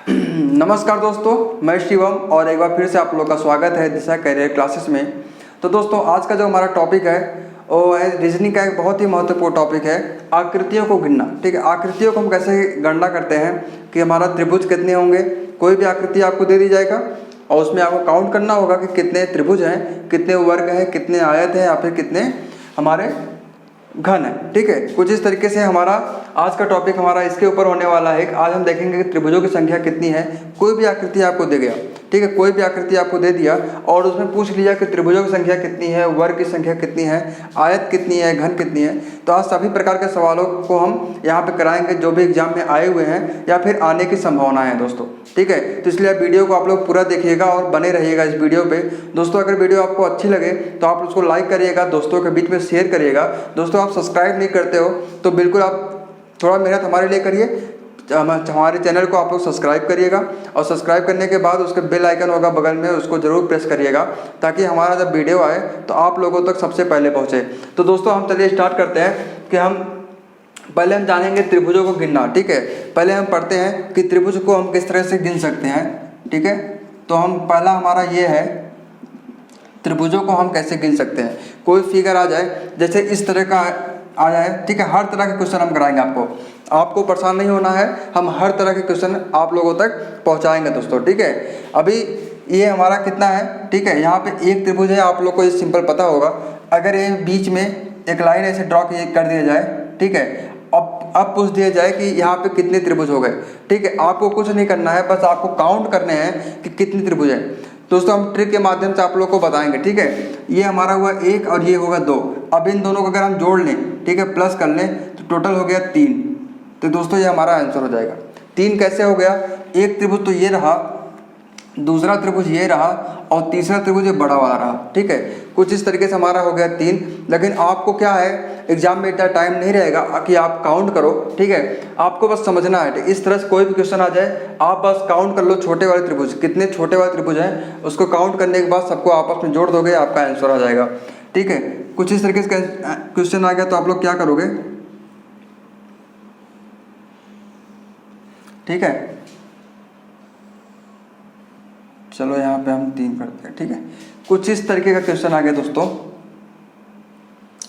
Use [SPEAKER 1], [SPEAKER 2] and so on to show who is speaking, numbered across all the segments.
[SPEAKER 1] नमस्कार दोस्तों, मैं शिवम और एक बार फिर से आप लोगों का स्वागत है दिशा करियर क्लासेस में। तो दोस्तों, आज का जो हमारा टॉपिक है वो है रीजनिंग का एक बहुत ही महत्वपूर्ण टॉपिक है, आकृतियों को गिनना। ठीक है, आकृतियों को हम कैसे गणना करते हैं कि हमारा त्रिभुज कितने होंगे। कोई भी आकृति आपको दे दी जाएगा और उसमें आपको काउंट करना होगा कि कितने त्रिभुज हैं, कितने वर्ग हैं, कितने आयत हैं या फिर कितने हमारे घन है। ठीक है, कुछ इस तरीके से हमारा आज का टॉपिक हमारा इसके ऊपर होने वाला है। आज हम देखेंगे कि त्रिभुजों की संख्या कितनी है। कोई भी आकृति आपको दे गया, ठीक है, कोई भी आकृति आपको दे दिया और उसमें पूछ लिया कि त्रिभुजों की संख्या कितनी है, वर्ग की संख्या कितनी है, आयत कितनी है, घन कितनी है। तो आज सभी प्रकार के सवालों को हम यहाँ पे कराएंगे जो भी एग्जाम में आए हुए हैं या फिर आने की संभावना है दोस्तों। ठीक है, तो इसलिए वीडियो को आप लोग पूरा देखिएगा और बने रहिएगा इस वीडियो पे। दोस्तों, अगर वीडियो आपको अच्छी लगे तो आप उसको लाइक करिएगा, दोस्तों के बीच में शेयर करिएगा। दोस्तों, आप सब्सक्राइब नहीं करते हो तो बिल्कुल आप थोड़ा मेहनत हमारे लिए करिए, हमारे चैनल को आप लोग सब्सक्राइब करिएगा और सब्सक्राइब करने के बाद उसके बेल आइकन होगा बगल में, उसको जरूर प्रेस करिएगा ताकि हमारा जब वीडियो आए तो आप लोगों तक सबसे पहले पहुंचे। तो दोस्तों, हम चलिए स्टार्ट करते हैं कि हम जानेंगे त्रिभुजों को गिनना। ठीक है, पहले हम पढ़ते हैं कि त्रिभुज को हम किस तरह से गिन सकते हैं। ठीक है, तो हम पहला हमारा ये है, त्रिभुजों को हम कैसे गिन सकते हैं। कोई फिगर आ जाए, जैसे इस तरह का आ जाए, ठीक है, हर तरह के क्वेश्चन हम कराएंगे आपको परेशान नहीं होना है, हम हर तरह के क्वेश्चन आप लोगों तक पहुंचाएंगे दोस्तों। ठीक है, अभी ये हमारा कितना है, ठीक है, यहाँ पे एक त्रिभुज है, आप लोग को ये सिंपल पता होगा। अगर ये बीच में एक लाइन ऐसे ड्रॉ कर दिया जाए, ठीक है, अब पूछ दिया जाए कि यहाँ पे कितने त्रिभुज हो गए। ठीक है, आपको कुछ नहीं करना है, बस आपको काउंट करने हैं कि कितने त्रिभुज हैं। दोस्तों, हम ट्रिक के माध्यम से आप लोग को बताएंगे। ठीक है, ये हमारा हुआ 1 और ये होगा 2। अब इन दोनों को अगर हम जोड़ लें, ठीक है, प्लस कर लें तो टोटल हो गया 3। तो दोस्तों, ये हमारा आंसर हो जाएगा। 3 कैसे हो गया? एक त्रिभुज तो ये रहा, दूसरा त्रिभुज ये रहा और तीसरा त्रिभुज ये बड़ा वाला रहा। ठीक है, कुछ इस तरीके से हमारा हो गया 3। लेकिन आपको क्या है, एग्जाम में इतना टाइम नहीं रहेगा कि आप काउंट करो। ठीक है, आपको बस समझना है। इस तरह से कोई भी क्वेश्चन आ जाए, आप बस काउंट कर लो छोटे वाले त्रिभुज, कितने छोटे वाले त्रिभुज हैं, उसको काउंट करने के बाद सबको आपस में जोड़ दोगे, आपका आंसर आ जाएगा। ठीक है, कुछ इस तरीके से क्वेश्चन आ गया तो आप लोग क्या करोगे। ठीक है, चलो यहाँ पे हम 3 करते हैं। ठीक है, कुछ इस तरीके का क्वेश्चन आ गया दोस्तों,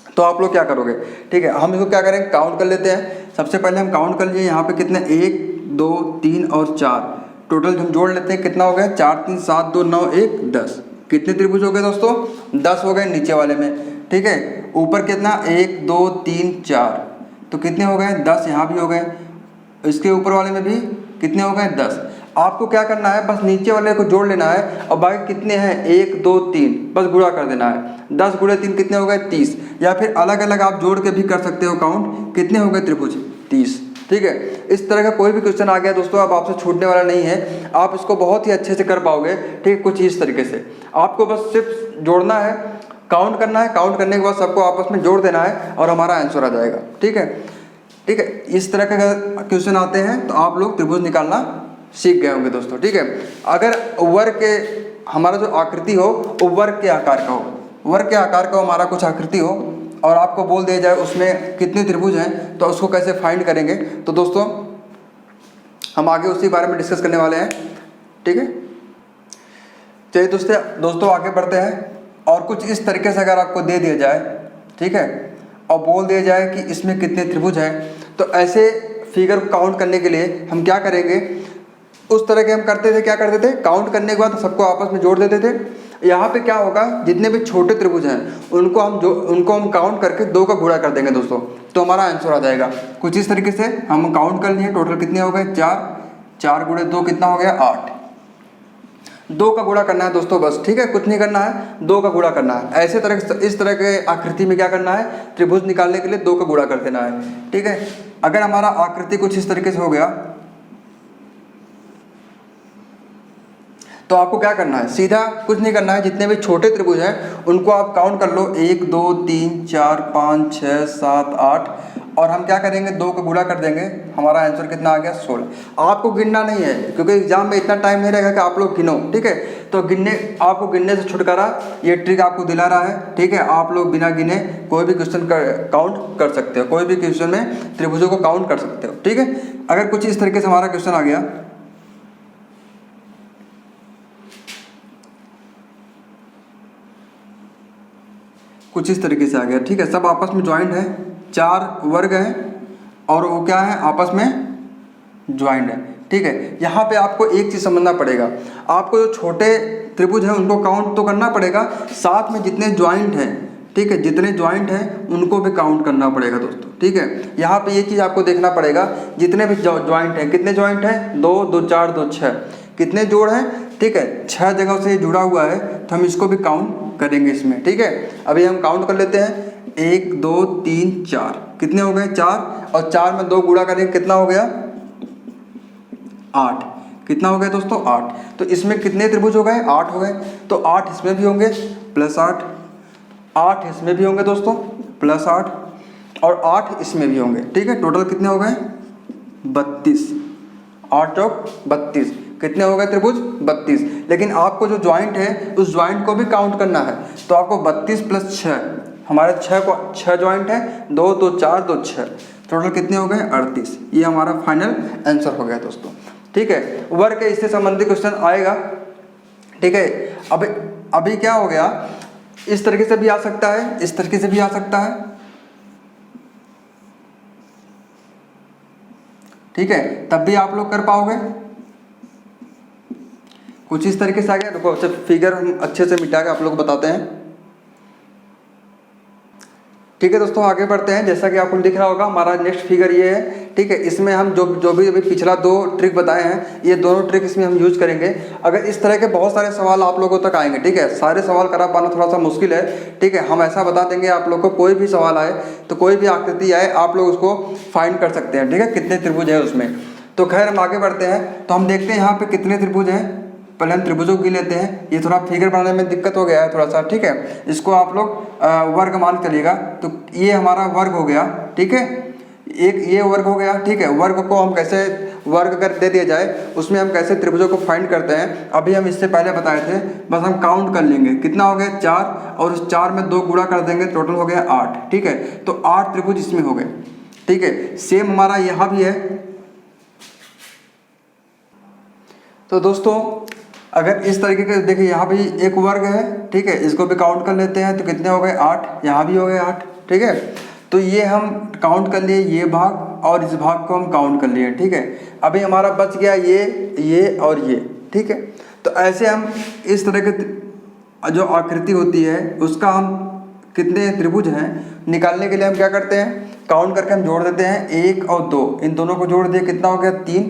[SPEAKER 1] तो आप लोग क्या करोगे। ठीक है, हम इसको क्या करेंगे, काउंट कर लेते हैं। सबसे पहले हम काउंट कर लिए यहाँ पे कितने, 1 2 3 और 4, टोटल हम जोड़ लेते हैं, कितना हो गया, 4 3 7 2 9 1 10। कितने त्रिभुज हो गए दोस्तों, 10 हो गए नीचे वाले में। ठीक है, ऊपर कितना, 1 2 3 4, तो कितने हो गए, 10 यहाँ भी हो गए, इसके ऊपर वाले में भी कितने हो गए, 10। आपको क्या करना है, बस नीचे वाले को जोड़ लेना है और बाकी कितने हैं, 1 2 3, बस गुणा कर देना है। 10 गुणे 3 कितने हो गए, 30। या फिर अलग अलग आप जोड़ के भी कर सकते हो काउंट, कितने हो गए त्रिभुज, 30। ठीक है, इस तरह का कोई भी क्वेश्चन आ गया दोस्तों, अब आपसे छूटने वाला नहीं है, आप इसको बहुत ही अच्छे से कर पाओगे। ठीक है, कुछ इस तरीके से आपको बस सिर्फ जोड़ना है, काउंट करना है, काउंट करने के बाद सबको आपस में जोड़ देना है और हमारा आंसर आ जाएगा। ठीक है, ठीक है, इस तरह का क्वेश्चन आते हैं तो आप लोग त्रिभुज निकालना सीख गए होंगे दोस्तों। ठीक है, अगर वर्ग के हमारा जो आकृति हो वो वर्ग के आकार का हो, वर्ग के आकार का हमारा कुछ आकृति हो और आपको बोल दिया जाए उसमें कितने त्रिभुज हैं, तो उसको कैसे फाइंड करेंगे। तो दोस्तों, हम आगे उसी बारे में डिस्कस करने वाले हैं। ठीक है, चलिए दोस्तों आगे बढ़ते हैं। और कुछ इस तरीके से अगर आपको दे दिया जाए, ठीक है, और बोल दिया जाए कि इसमें कितने त्रिभुज हैं, तो ऐसे फिगर को काउंट करने के लिए हम क्या करेंगे, उस तरह के हम करते थे, क्या करते थे, काउंट करने के बाद सबको आपस में जोड़ देते थे। यहाँ पे क्या होगा, जितने भी छोटे त्रिभुज हैं उनको हम काउंट करके 2 का गुणा कर देंगे दोस्तों, तो हमारा आंसर आ जाएगा। कुछ इस तरीके से हम काउंट कर लिए, टोटल कितने हो गए, 4 गुणे 2 कितना हो गया, 8। 2 का गुणा करना है दोस्तों बस। ठीक है, कुछ नहीं करना है, 2 का गुणा करना है। ऐसे तरह इस तरह के आकृति में क्या करना है, त्रिभुज निकालने के लिए 2 का गुणा कर देना है। ठीक है, अगर हमारा आकृति कुछ इस तरीके से हो गया तो आपको क्या करना है, सीधा कुछ नहीं करना है, जितने भी छोटे त्रिभुज हैं उनको आप काउंट कर लो, 1 2 3 4 5 6 7 8, और हम क्या करेंगे, 2 का गुणा कर देंगे, हमारा आंसर कितना आ गया, 16। आपको गिनना नहीं है क्योंकि एग्जाम में इतना टाइम नहीं रहेगा कि आप लोग गिनो। ठीक है, तो आपको गिनने से छुटकारा ये ट्रिक आपको दिला रहा है। ठीक है, आप लोग बिना गिने कोई भी क्वेश्चन काउंट कर सकते हो, कोई भी क्वेश्चन में त्रिभुजों को काउंट कर सकते हो। ठीक है, अगर कुछ इस तरीके से हमारा क्वेश्चन आ गया, कुछ इस तरीके से आ गया, ठीक है। सब आपस में ज्वाइंट है, 4 वर्ग हैं और वो क्या है, आपस में ज्वाइंट है, ठीक है। यहाँ पे आपको एक चीज़ समझना पड़ेगा, आपको जो छोटे त्रिभुज हैं उनको काउंट तो करना पड़ेगा, साथ में जितने ज्वाइंट हैं, ठीक है, जितने ज्वाइंट हैं उनको भी काउंट करना पड़ेगा दोस्तों, ठीक है। यहाँ पे ये चीज़ आपको देखना पड़ेगा, जितने भी ज्वाइंट हैं, कितने ज्वाइंट हैं, 2 2 4 2 6, कितने जोड़ हैं, ठीक है, 6 जगह से जुड़ा हुआ है, तो हम इसको भी काउंट करेंगे इसमें, ठीक है। अभी हम काउंट कर लेते हैं, 1 2 3 4, कितने हो गए, 4, और 4 में 2 गुणा करेंगे, कितना हो गया, 8, कितना हो गया दोस्तों, 8। तो इसमें कितने त्रिभुज हो गए, 8 हो गए, तो 8 इसमें भी होंगे प्लस 8, 8 इसमें भी होंगे दोस्तों प्लस 8, और 8 इसमें भी होंगे, ठीक है। टोटल कितने हो गए, 32, 8 चौक 32, कितने हो गए त्रिभुज, 32। लेकिन आपको जो ज्वाइंट है उस ज्वाइंट को भी काउंट करना है, तो आपको 32 प्लस 6, हमारे 6 ज्वाइंट है, 2 2 4 2 6, टोटल कितने हो गए, 38। ये हमारा फाइनल आंसर हो गया दोस्तों, ठीक है। वर्ग के इससे संबंधित क्वेश्चन आएगा, ठीक है। अभी क्या हो गया, इस तरीके से भी आ सकता है, इस तरीके से भी आ सकता है, ठीक है, तब भी आप लोग कर पाओगे। कुछ इस तरीके से आ गया, देखो अच्छा फिगर हम अच्छे से मिटा के आप लोग बताते हैं, ठीक है दोस्तों। आगे बढ़ते हैं, जैसा कि आपको दिख रहा होगा हमारा नेक्स्ट फिगर ये है, ठीक है। इसमें हम जो भी अभी पिछला 2 ट्रिक बताए हैं, ये दोनों ट्रिक इसमें हम यूज करेंगे। अगर इस तरह के बहुत सारे सवाल आप लोगों तक आएंगे, ठीक है, सारे सवाल करा पाना थोड़ा सा मुश्किल है, ठीक है। हम ऐसा बता देंगे आप लोग को, कोई भी सवाल आए तो कोई भी आकृति आए आप लोग उसको फाइंड कर सकते हैं, ठीक है, कितने त्रिभुज है उसमें। तो खैर हम आगे बढ़ते हैं, तो हम देखते हैं यहाँ पे कितने त्रिभुज हैं। पहले हम त्रिभुजों की लेते हैं, ये थोड़ा फिगर बनाने में दिक्कत हो गया है थोड़ा सा, ठीक है। इसको आप लोग वर्ग मान चलिएगा, तो ये हमारा वर्ग हो गया, ठीक है, एक ये वर्ग हो गया, ठीक है। वर्ग को हम कैसे, वर्ग अगर दे दिया जाए उसमें हम कैसे त्रिभुजों को फाइंड करते हैं, अभी हम इससे पहले बताए थे। बस हम काउंट कर लेंगे, कितना हो गया, 4, और उस 4 में 2 गुणा कर देंगे, टोटल हो गया 8, ठीक है। तो 8 त्रिभुज इसमें हो गए, ठीक है। सेम हमारा यहाँ भी है। तो दोस्तों अगर इस तरीके के देखिए, यहाँ भी एक वर्ग है, ठीक है, इसको भी काउंट कर लेते हैं, तो कितने हो गए, 8, यहाँ भी हो गए 8, ठीक है। तो ये हम काउंट कर लिए, ये भाग और इस भाग को हम काउंट कर लिए, ठीक है। अभी हमारा बच गया ये और ये, ठीक है। तो ऐसे हम इस तरह के जो आकृति होती है उसका हम कितने त्रिभुज हैं निकालने के लिए हम क्या करते हैं, काउंट करके हम जोड़ देते हैं, 1 और 2, इन दोनों को जोड़ दिए, कितना हो गया, 3,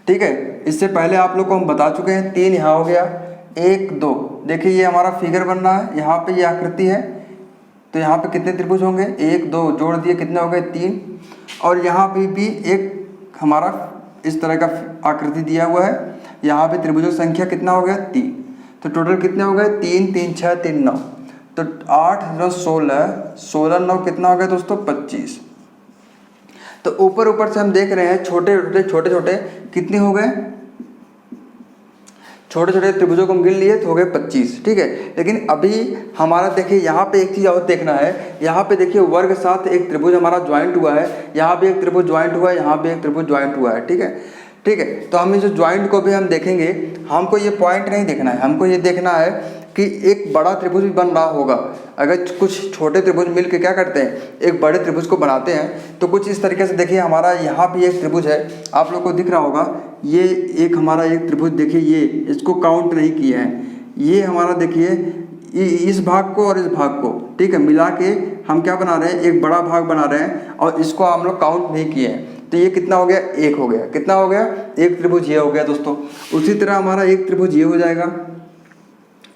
[SPEAKER 1] ठीक है। इससे पहले आप लोग को हम बता चुके हैं, 3 यहाँ हो गया, 1 2, देखिए ये हमारा फिगर बन रहा है, यहाँ पे ये आकृति है, तो यहाँ पे कितने त्रिभुज होंगे, 1 2 जोड़ दिए, कितने हो गए, 3, और यहाँ पे भी एक हमारा इस तरह का आकृति दिया हुआ है, यहाँ पे त्रिभुजों की संख्या कितना हो गया, 3, तो टोटल कितने हो गए, 3 3 6 3 9, तो 8 16 16 9 कितना हो गया दोस्तों, 25। तो ऊपर से हम देख रहे हैं छोटे छोटे कितने हो गए, छोटे छोटे त्रिभुजों को हम गिन लिए तो हो गए 25, ठीक है। लेकिन अभी हमारा देखिए यहाँ पे एक चीज़ और देखना है, यहाँ पे देखिए वर्ग साथ एक त्रिभुज हमारा ज्वाइंट हुआ है, यहाँ भी एक त्रिभुज ज्वाइंट हुआ है, यहाँ भी एक त्रिभुज ज्वाइंट हुआ है, ठीक है, ठीक है। तो हम इस ज्वाइंट को भी हम देखेंगे, हमको ये पॉइंट नहीं देखना है, हमको ये देखना है कि एक बड़ा त्रिभुज भी बन रहा होगा। अगर कुछ छोटे त्रिभुज मिल के क्या करते हैं, एक बड़े त्रिभुज को बनाते हैं, तो कुछ इस तरीके से देखिए हमारा यहाँ भी एक त्रिभुज है, आप लोग को दिख रहा होगा, ये एक हमारा एक त्रिभुज देखिए, ये इसको काउंट नहीं किया है, ये हमारा देखिए इस भाग को और इस भाग को, ठीक है, मिला के हम क्या बना रहे हैं, एक बड़ा भाग बना रहे हैं, और इसको हम लोग काउंट नहीं किए हैं, तो ये कितना हो गया, 1 हो गया, कितना हो गया, एक त्रिभुज ये हो गया दोस्तों। उसी तरह हमारा एक त्रिभुज ये हो जाएगा,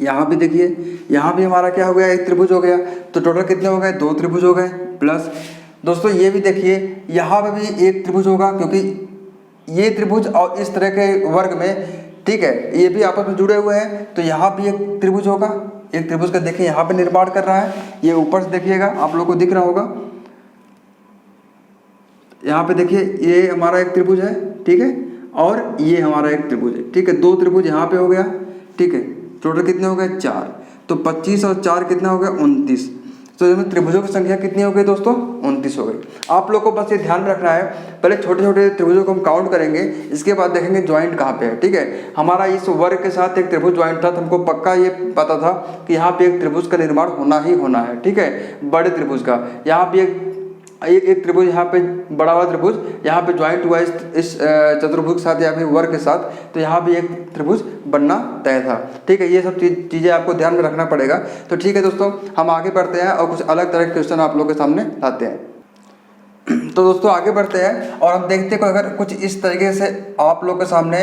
[SPEAKER 1] यहाँ भी देखिए, यहाँ भी हमारा क्या हो गया, एक त्रिभुज हो गया, तो टोटल कितने हो गए, 2 त्रिभुज हो गए। प्लस दोस्तों ये भी देखिए, यहाँ पे भी एक त्रिभुज होगा, क्योंकि ये त्रिभुज और इस तरह के वर्ग में, ठीक है, ये भी आपस में जुड़े हुए हैं, तो यहाँ भी एक त्रिभुज होगा, एक त्रिभुज का देखिए यहाँ पे निर्माण कर रहा है, ये ऊपर से देखिएगा आप लोग को दिख रहा होगा, यहाँ पे देखिए ये हमारा एक त्रिभुज है, ठीक है, और ये हमारा एक त्रिभुज है, ठीक है, 2 त्रिभुज यहाँ पे हो गया, ठीक है। टोटल कितने हो गए, 4, तो 25 और 4 कितना हो गया, 29। तो इसमें त्रिभुजों की संख्या कितनी हो गई दोस्तों? 29 हो गई। आप लोग को बस ये ध्यान में रखना है, पहले छोटे छोटे त्रिभुजों को हम काउंट करेंगे, इसके बाद देखेंगे ज्वाइंट कहाँ पे है। ठीक है, हमारा इस वर्ग के साथ एक त्रिभुज ज्वाइंट था, तो हमको पक्का ये पता था कि यहाँ पे एक त्रिभुज का निर्माण होना ही होना है। ठीक है, बड़े त्रिभुज का। यहाँ पे एक त्रिभुज, यहाँ पे बड़ा वाला त्रिभुज यहाँ पे ज्वाइंट हुआ इस चतुर्भुज के साथ या फिर वर्ग के साथ, तो यहाँ भी एक त्रिभुज बनना तय था। ठीक है, ये सब चीज़ें आपको ध्यान में रखना पड़ेगा। तो ठीक है दोस्तों, हम आगे बढ़ते हैं और कुछ अलग तरह के क्वेश्चन आप लोग के सामने लाते हैं। तो दोस्तों आगे बढ़ते हैं और हम देखते हैं अगर कुछ इस तरीके से आप लोग के सामने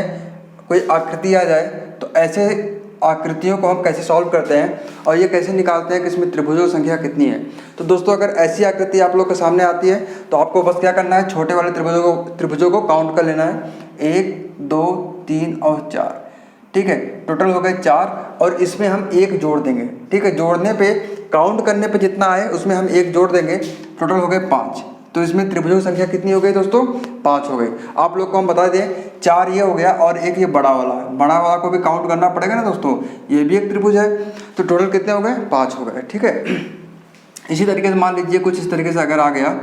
[SPEAKER 1] कोई आकृति आ जाए तो ऐसे आकृतियों को हम कैसे सॉल्व करते हैं और ये कैसे निकालते हैं कि इसमें त्रिभुजों की संख्या कितनी है। तो दोस्तों अगर ऐसी आकृति आप लोग के सामने आती है तो आपको बस क्या करना है, छोटे वाले त्रिभुजों को काउंट कर लेना है, 1 2 3 और 4। ठीक है, टोटल हो गए 4 और इसमें हम 1 जोड़ देंगे। ठीक है, जोड़ने पे काउंट करने पे जितना आए उसमें हम 1 जोड़ देंगे, टोटल हो गए 5। तो इसमें त्रिभुजों की संख्या कितनी हो गई दोस्तों? 5 हो गई। आप लोग को हम बता दें 4 ये हो गया और एक ये बड़ा वाला को भी काउंट करना पड़ेगा ना दोस्तों, ये भी एक त्रिभुज है। तो टोटल कितने हो गए? 5 हो गए। ठीक है, इसी तरीके से मान लीजिए कुछ इस तरीके से अगर आ गया,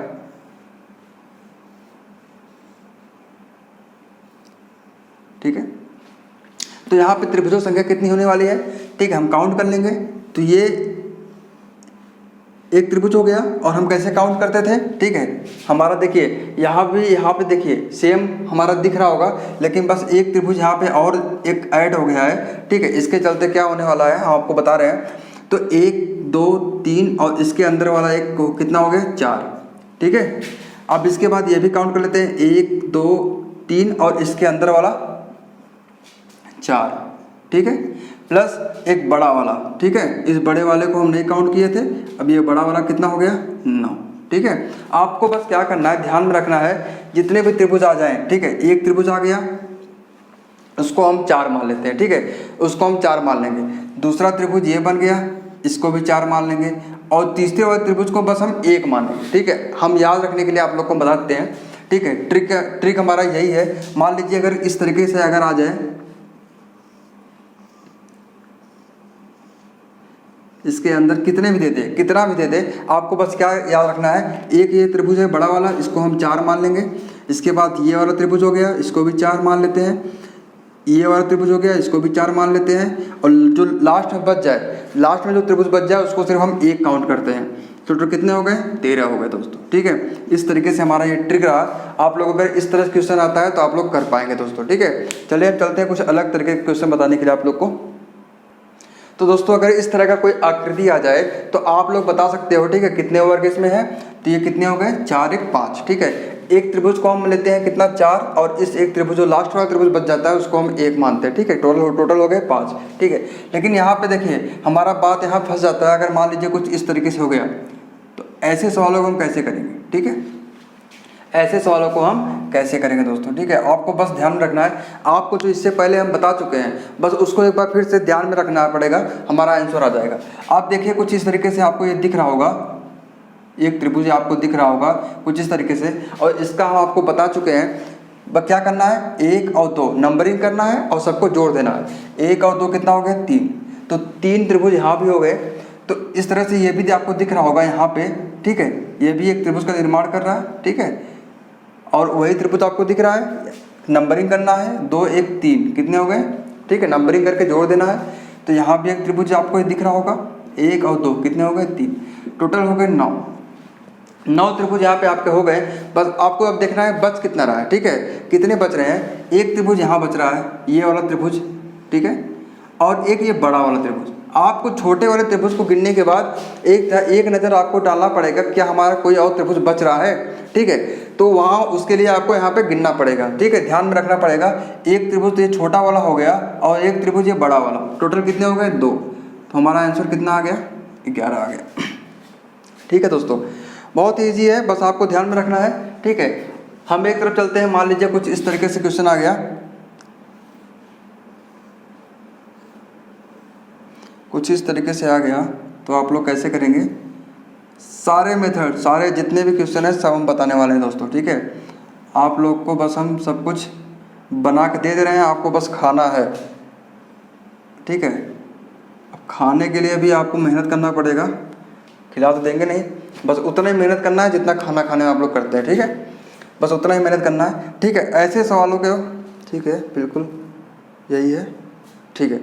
[SPEAKER 1] ठीक है, तो यहाँ पे त्रिभुजों की संख्या कितनी होने वाली है? ठीक है, हम काउंट कर लेंगे। तो ये एक त्रिभुज हो गया और हम कैसे काउंट करते थे? ठीक है, हमारा देखिए यहाँ पे देखिए सेम हमारा दिख रहा होगा, लेकिन बस एक त्रिभुज यहाँ पे और एक ऐड हो गया है। ठीक है, इसके चलते क्या होने वाला है हम आपको बता रहे हैं। तो 1 2 3 और इसके अंदर वाला एक को कितना हो गया? 4। ठीक है, अब इसके बाद ये भी काउंट कर लेते हैं, 1 2 3 और इसके अंदर वाला 4। ठीक है, प्लस एक बड़ा वाला। ठीक है, इस बड़े वाले को हम नहीं काउंट किए थे, अब ये बड़ा वाला कितना हो गया? 9। ठीक है, आपको बस क्या करना है, ध्यान में रखना है जितने भी त्रिभुज आ जाएं। ठीक है, एक त्रिभुज आ गया उसको हम 4 मान लेते हैं। ठीक है, उसको हम 4 मान लेंगे। दूसरा त्रिभुज ये बन गया, इसको भी 4 मान लेंगे और तीसरे वाले त्रिभुज को बस हम 1 मानेंगे। ठीक है, हम याद रखने के लिए आप लोग को बताते हैं। ठीक है, ट्रिक हमारा यही है। मान लीजिए अगर इस तरीके से अगर आ जाए, इसके अंदर कितना भी दे दे, आपको बस क्या याद रखना है, एक ये त्रिभुज है बड़ा वाला, इसको हम 4 मान लेंगे। इसके बाद ये वाला त्रिभुज हो गया, इसको भी 4 मान लेते हैं। ये वाला त्रिभुज हो गया, इसको भी 4 मान लेते हैं। और जो लास्ट में बच जाए, लास्ट में जो त्रिभुज बच जाए उसको सिर्फ हम 1 काउंट करते हैं। टोटल कितने हो गए? 13 हो गए दोस्तों। ठीक है, इस तरीके से हमारा ये ट्रिक रहा। आप लोग अगर इस तरह से क्वेश्चन आता है तो आप लोग कर पाएंगे दोस्तों। ठीक है, चलिए अब चलते हैं कुछ अलग तरीके के क्वेश्चन बताने के लिए आप लोग को। तो दोस्तों अगर इस तरह का कोई आकृति आ जाए तो आप लोग बता सकते हो। ठीक है, कितने वर्ग इसमें है? तो ये कितने हो गए? 4 1 5। ठीक है, एक त्रिभुज को हम लेते हैं कितना? 4, और इस एक त्रिभुज जो लास्ट वाला त्रिभुज बच जाता है उसको हम 1 मानते हैं। ठीक है, टोटल हो गए 5। ठीक है, लेकिन यहाँ पे देखिए हमारा बात यहाँ फंस जाता है। अगर मान लीजिए कुछ इस तरीके से हो गया तो ऐसे सवालों को हम कैसे करेंगे? ठीक है, ऐसे सवालों को हम कैसे करेंगे दोस्तों? ठीक है, आपको बस ध्यान रखना है, आपको जो इससे पहले हम बता चुके हैं बस उसको एक बार फिर से ध्यान में रखना पड़ेगा, हमारा आंसर आ जाएगा। आप देखिए कुछ इस तरीके से आपको ये दिख रहा होगा, एक त्रिभुज आपको दिख रहा होगा कुछ इस तरीके से, और इसका हम आपको बता चुके हैं। बस क्या करना है, 1 और 2 नंबरिंग करना है और सबको जोड़ देना है। 1 और 2 कितना हो गया? 3। तो 3 त्रिभुज यहाँ भी हो गए। तो इस तरह से ये भी आपको दिख रहा होगा यहाँ पे। ठीक है, ये भी एक त्रिभुज का निर्माण कर रहा है। ठीक है, और वही त्रिभुज आपको दिख रहा है, नंबरिंग करना है, 2 1 3 कितने हो गए? ठीक है, नंबरिंग करके जोड़ देना है। तो यहाँ भी एक त्रिभुज आपको दिख रहा होगा, 1 और 2 कितने हो गए? 3। टोटल हो गए 9 त्रिभुज यहाँ पे आपके हो गए। बस आपको अब देखना है बच कितना रहा है। ठीक है, कितने बच रहे हैं? एक त्रिभुज यहाँ बच रहा है, ये वाला त्रिभुज। ठीक है, और एक ये बड़ा वाला त्रिभुज। आपको छोटे वाले त्रिभुज को गिनने के बाद एक नज़र आपको डालना पड़ेगा क्या हमारा कोई और त्रिभुज बच रहा है। ठीक है, तो वहाँ उसके लिए आपको यहाँ पे गिनना पड़ेगा। ठीक है, ध्यान में रखना पड़ेगा। एक त्रिभुज तो ये छोटा वाला हो गया और एक त्रिभुज ये बड़ा वाला, टोटल कितने हो गए? 2। तो हमारा आंसर कितना आ गया? 11 आ गया। ठीक है दोस्तों, बहुत ईजी है, बस आपको ध्यान में रखना है। ठीक है, हम एक तरफ चलते हैं। मान लीजिए कुछ इस तरीके से क्वेश्चन आ गया, कुछ इस तरीके से आ गया, तो आप लोग कैसे करेंगे? सारे मेथड, सारे जितने भी क्वेश्चन है सब हम बताने वाले हैं दोस्तों। ठीक है, आप लोग को बस हम सब कुछ बना के दे रहे हैं, आपको बस खाना है। ठीक है, अब खाने के लिए भी आपको मेहनत करना पड़ेगा। खिला तो देंगे नहीं, बस उतना ही मेहनत करना है जितना खाना खाने में आप लोग करते हैं, ठीक है, बस उतना ही मेहनत करना है, ठीक है। ऐसे सवालों के, ठीक है, बिल्कुल यही है, ठीक है।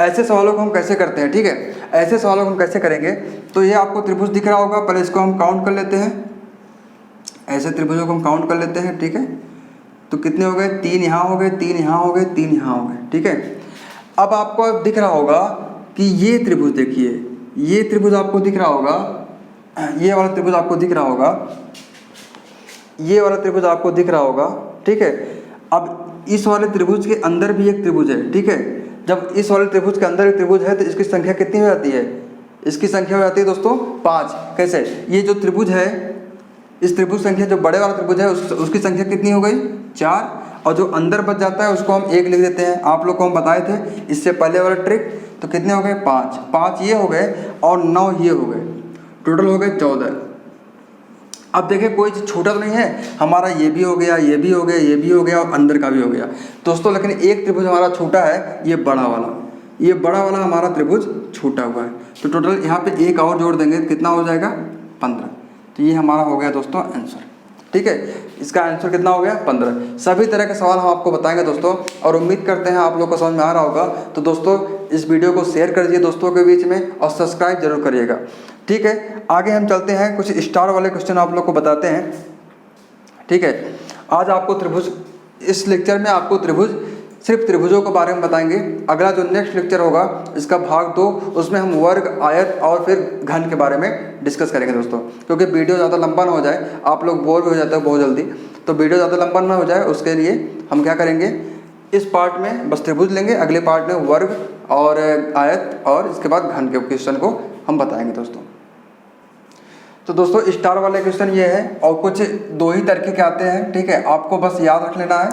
[SPEAKER 1] ऐसे सवालों को हम कैसे करते हैं, ठीक है, ऐसे सवालों को हम कैसे करेंगे, तो ये आपको त्रिभुज दिख रहा होगा, पहले इसको हम काउंट कर लेते हैं, ऐसे त्रिभुजों को हम काउंट कर लेते हैं, ठीक है। तो कितने हो गए, 3 यहाँ हो गए, 3 यहाँ हो गए, 3 यहाँ हो गए, ठीक है। अब आपको दिख रहा होगा कि ये त्रिभुज, देखिए ये त्रिभुज आपको दिख रहा होगा, ये वाला त्रिभुज आपको दिख रहा होगा, ये वाला त्रिभुज आपको दिख रहा होगा, ठीक है। अब इस वाले त्रिभुज के अंदर भी एक त्रिभुज है, ठीक है। जब इस वाले त्रिभुज के अंदर एक त्रिभुज है तो इसकी संख्या कितनी हो जाती है, इसकी संख्या हो जाती है दोस्तों 5। कैसे, ये जो त्रिभुज है, इस त्रिभुज संख्या, जो बड़े वाला त्रिभुज है उसकी संख्या कितनी हो गई 4, और जो अंदर बच जाता है उसको हम 1 लिख देते हैं। आप लोग को हम बताए थे इससे पहले वाला ट्रिक, तो कितने हो गए 5, 5 ये हो गए और 9 ये हो गए, टोटल हो गए 14। अब देखें कोई चीज़ छोटा तो नहीं है, हमारा ये भी हो गया, ये भी हो गया, ये भी हो गया और अंदर का भी हो गया दोस्तों, लेकिन एक त्रिभुज हमारा छोटा है, ये बड़ा वाला, ये बड़ा वाला हमारा त्रिभुज छोटा हुआ है। तो टोटल यहाँ पे एक और जोड़ देंगे, कितना हो जाएगा 15। तो ये हमारा हो गया दोस्तों आंसर, ठीक है। इसका आंसर कितना हो गया 15। सभी तरह के सवाल हम आपको बताएंगे दोस्तों, और उम्मीद करते हैं आप लोग को समझ में आ रहा होगा। तो दोस्तों इस वीडियो को शेयर कर दीजिए दोस्तों के बीच में और सब्सक्राइब जरूर करिएगा, ठीक है। आगे हम चलते हैं, कुछ स्टार वाले क्वेश्चन आप लोग को बताते हैं, ठीक है। आज आपको त्रिभुज, इस लेक्चर में आपको त्रिभुज, सिर्फ त्रिभुजों के बारे में बताएंगे। अगला जो नेक्स्ट लेक्चर होगा इसका भाग 2, उसमें हम वर्ग, आयत और फिर घन के बारे में डिस्कस करेंगे दोस्तों, क्योंकि वीडियो ज़्यादा लंबा ना हो जाए, आप लोग बोर भी हो जाते हो बहुत जल्दी, तो वीडियो ज़्यादा लंबा ना हो जाए उसके लिए हम क्या करेंगे, इस पार्ट में बस त्रिभुज लेंगे, अगले पार्ट में वर्ग और आयत और इसके बाद घन के क्वेश्चन को हम बताएंगे दोस्तों। तो दोस्तों स्टार वाले क्वेश्चन ये है, और कुछ 2 ही तरीके के आते हैं, ठीक है। आपको बस याद रख लेना है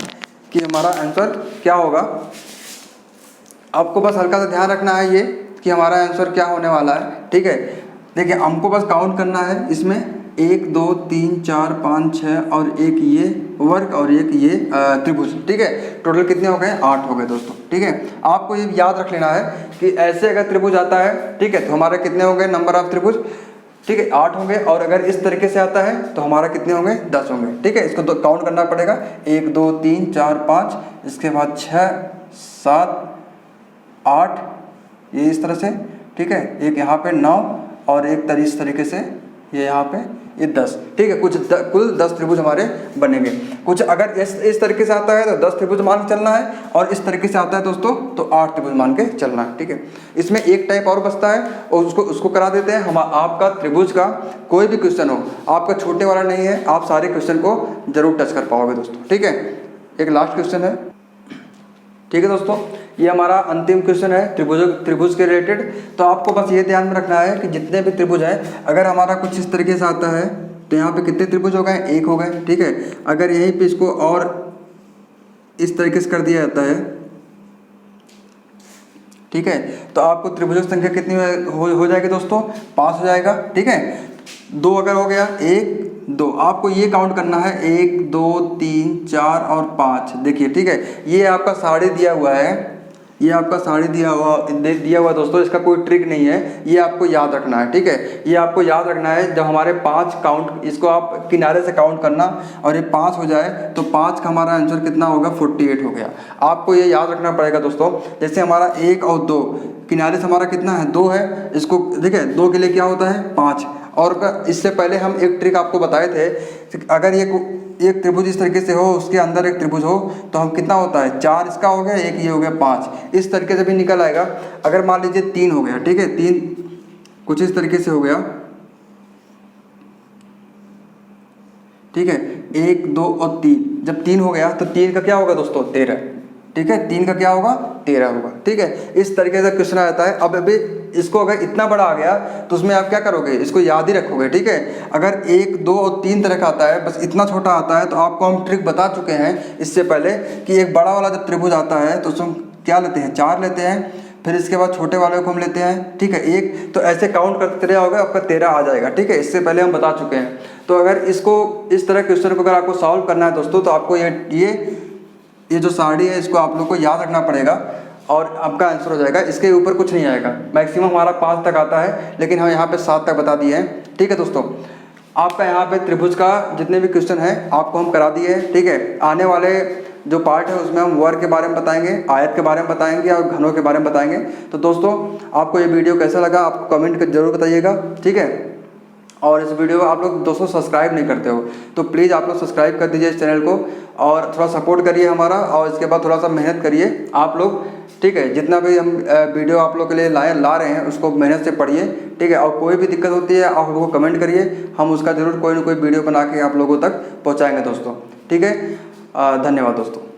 [SPEAKER 1] कि हमारा आंसर क्या होगा, आपको बस हल्का सा ध्यान रखना है ये कि हमारा आंसर क्या होने वाला है, ठीक है। देखिए हमको बस काउंट करना है, इसमें 1 2 3 4 5 6 और एक ये वर्ग और एक ये त्रिभुज, ठीक है। टोटल कितने हो गए 8 हो गए दोस्तों, ठीक है। आपको ये याद रख लेना है कि ऐसे अगर त्रिभुज आता है, ठीक है, तो हमारे कितने हो गए नंबर ऑफ त्रिभुज, ठीक है 8 होंगे, और अगर इस तरीके से आता है तो हमारा कितने होंगे 10 होंगे, ठीक है। इसको काउंट करना पड़ेगा, 1 2 3 4 5, इसके बाद 6 7 8, ये इस तरह से, ठीक है। एक यहाँ पे 9 और एक इस तरीके से ये यहाँ पे ये 10, ठीक है। कुल 10 त्रिभुज हमारे बनेंगे। कुछ अगर इस तरीके से आता है तो 10 त्रिभुज मान के चलना है, और इस तरीके से आता है दोस्तों तो 8 त्रिभुज मान के चलना है, ठीक है। इसमें एक टाइप और बचता है और उसको करा देते हैं हम। आपका त्रिभुज का कोई भी क्वेश्चन हो, आपका छोटे वाला नहीं है, आप सारे क्वेश्चन को जरूर टच कर पाओगे दोस्तों, ठीक है। एक लास्ट क्वेश्चन है, ठीक है दोस्तों, ये हमारा अंतिम क्वेश्चन है त्रिभुज के रिलेटेड। तो आपको बस ये ध्यान में रखना है कि जितने भी त्रिभुज हैं, अगर हमारा कुछ इस तरीके से आता है तो यहाँ पे कितने त्रिभुज हो गए, 1 हो गए, ठीक है। अगर यहीं पे इसको और इस तरीके से कर दिया जाता है, ठीक है, तो आपको त्रिभुजों की संख्या कितनी हो जाएगी दोस्तों 5 हो जाएगा, ठीक है। 2 अगर हो गया 1 2, आपको ये काउंट करना है 1 2 3 4 और 5, देखिए, ठीक है। ये आपका साड़ी दिया हुआ है, ये आपका साड़ी दिया हुआ दोस्तों, इसका कोई ट्रिक नहीं है, ये आपको याद रखना है, ठीक है। ये आपको याद रखना है, जब हमारे 5 काउंट, इसको आप किनारे से काउंट करना और ये 5 हो जाए तो 5 का हमारा आंसर कितना होगा 48 हो गया। आपको ये याद रखना पड़ेगा दोस्तों। जैसे हमारा 1 और 2 किनारे से हमारा कितना है 2 है, इसको देखिए 2 के लिए क्या होता है 5। और इससे पहले हम एक ट्रिक आपको बताए थे, अगर ये एक त्रिभुज इस तरीके से हो, उसके अंदर एक त्रिभुज हो, तो हम कितना होता है 4 इसका हो गया, एक ये हो गया 5, इस तरीके से भी निकल आएगा। अगर मान लीजिए 3 हो गया, ठीक है, 3 कुछ इस तरीके से हो गया, ठीक है, 1 2 और 3, जब 3 हो गया तो 3 का क्या होगा दोस्तों 13, ठीक है, 3 का क्या होगा 13 होगा, ठीक है। इस तरीके से क्वेश्चन आता है। अब अभी इसको अगर इतना बड़ा आ गया तो उसमें आप क्या करोगे, इसको याद ही रखोगे, ठीक है। अगर 1 2 और 3 तरह का आता है, बस इतना छोटा आता है, तो आपको हम ट्रिक बता चुके हैं इससे पहले कि एक बड़ा वाला जब त्रिभुज आता है तो उसमें क्या लेते हैं 4 लेते हैं, फिर इसके बाद छोटे वाले को हम लेते हैं, ठीक है 1, तो ऐसे काउंट करते रहे होगा, आपका 13 आ जाएगा, ठीक है। इससे पहले हम बता चुके हैं। तो अगर इसको इस तरह क्वेश्चन को अगर आपको सॉल्व करना है दोस्तों, तो आपको ये जो साड़ी है इसको आप लोग को याद रखना पड़ेगा, और आपका आंसर हो जाएगा। इसके ऊपर कुछ नहीं आएगा। मैक्सिमम हमारा 5 तक आता है, लेकिन हम यहाँ पे 7 तक बता दिए हैं। ठीक है दोस्तों, आपका यहाँ पे त्रिभुज का जितने भी क्वेश्चन हैं आपको हम करा दिए हैं। ठीक है, आने वाले जो पार्ट है उसमें हम वर्ग के बारे में बताएंगे, आयत के बारे में बताएंगे और घनों के बारे में बताएंगे। तो दोस्तों आपको ये वीडियो कैसा लगा आप कमेंट कर जरूर बताइएगा। ठीक है, और इस वीडियो को आप लोग दोस्तों सब्सक्राइब नहीं करते हो तो प्लीज़ आप लोग सब्सक्राइब कर दीजिए इस चैनल को और थोड़ा सपोर्ट करिए हमारा, और इसके बाद थोड़ा सा मेहनत करिए आप लोग। ठीक है, जितना भी हम वीडियो आप लोग के लिए ला रहे हैं उसको मेहनत से पढ़िए। ठीक है, और कोई भी दिक्कत होती है आप लोगों को कमेंट करिए, हम उसका ज़रूर कोई ना कोई वीडियो बना के आप लोगों तक पहुँचाएँगे दोस्तों। ठीक है, धन्यवाद दोस्तों।